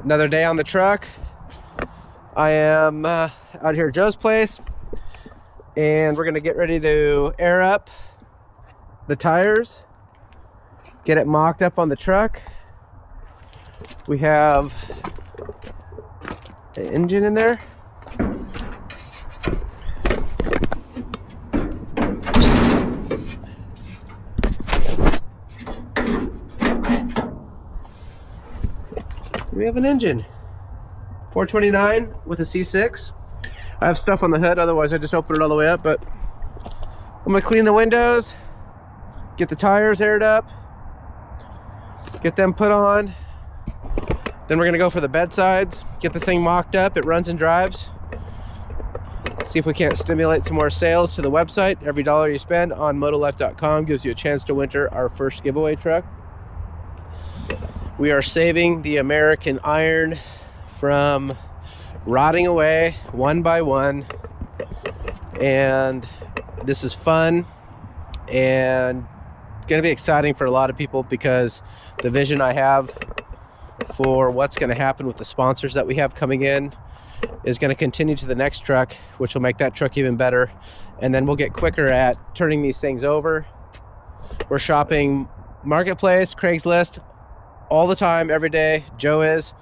Another day on the truck. I am out here at Joe's place, and we're gonna get ready to air up the tires, get it mocked up on the truck. We have an engine in there. We have an engine, 429 with a C6. I have stuff on the hood, otherwise I just open it all the way up, but I'm gonna clean the windows, get the tires aired up, get them put on. Then we're gonna go for the bed sides, get this thing mocked up, it runs and drives. See if we can't stimulate some more sales to the website. Every dollar you spend on motolife.com gives you a chance to winter our first giveaway truck. We are saving the American iron from rotting away one by one, and this is fun and going to be exciting for a lot of people, because the vision I have for what's going to happen with the sponsors that we have coming in is going to continue to the next truck, which will make that truck even better, and then we'll get quicker at turning these things over. We're shopping Marketplace, Craigslist all the time, every day. Joe is,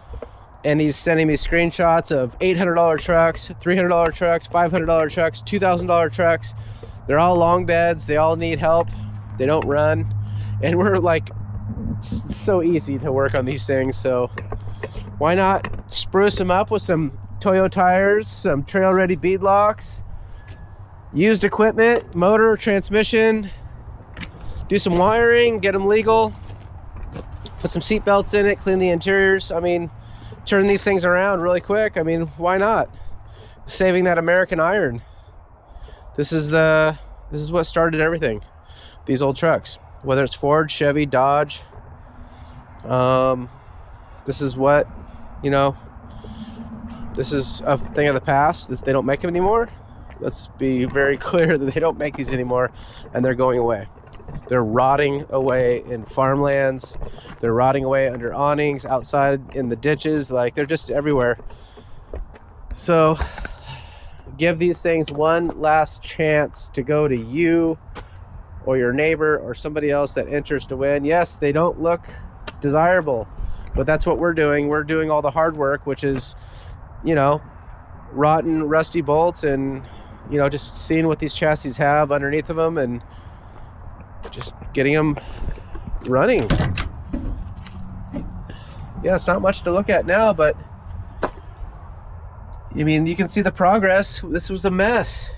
and he's sending me screenshots of $800 trucks, $300 trucks, $500 trucks, $2,000 trucks. They're all long beds, they all need help, they don't run, and we're like, so easy to work on these things. So why not spruce them up with some Toyo tires, some trail ready bead locks, used equipment, motor, transmission, do some wiring, get them legal, put some seat belts in it, clean the interiors. I mean, turn these things around really quick. I mean, why not? Saving that American iron. This is what started everything. These old trucks, whether it's Ford, Chevy, Dodge. This is what, this is a thing of the past. They don't make them anymore. Let's be very clear that they don't make these anymore, and they're going away. They're rotting away in farmlands. They're rotting away under awnings, outside in the ditches. Like, they're just everywhere. So give these things one last chance to go to you or your neighbor or somebody else that enters to win. Yes, they don't look desirable, but that's what we're doing. We're doing all the hard work, which is, rotten, rusty bolts, and, just seeing what these chassis have underneath of them and just getting them running. Yeah, it's not much to look at now, but I mean, you can see the progress. This was a mess.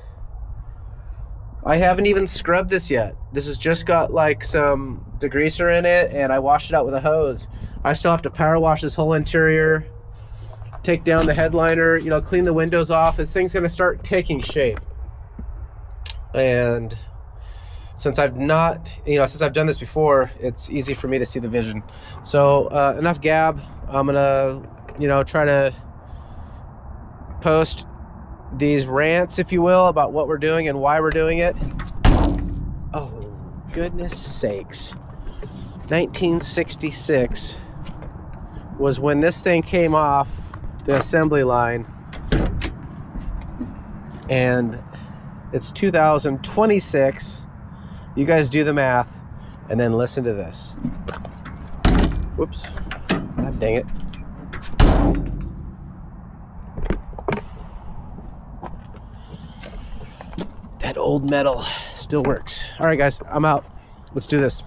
I haven't even scrubbed this yet. This has just got like some degreaser in it, and I washed it out with a hose. I still have to power wash this whole interior, take down the headliner, clean the windows off. This thing's gonna start taking shape. And since I've done this before, it's easy for me to see the vision. So enough gab. I'm gonna, try to post these rants, if you will, about what we're doing and why we're doing it. Oh, goodness sakes. 1966 was when this thing came off the assembly line, and it's 2026. You guys do the math and then listen to this. Whoops. God dang it. That old metal still works. All right, guys, I'm out. Let's do this.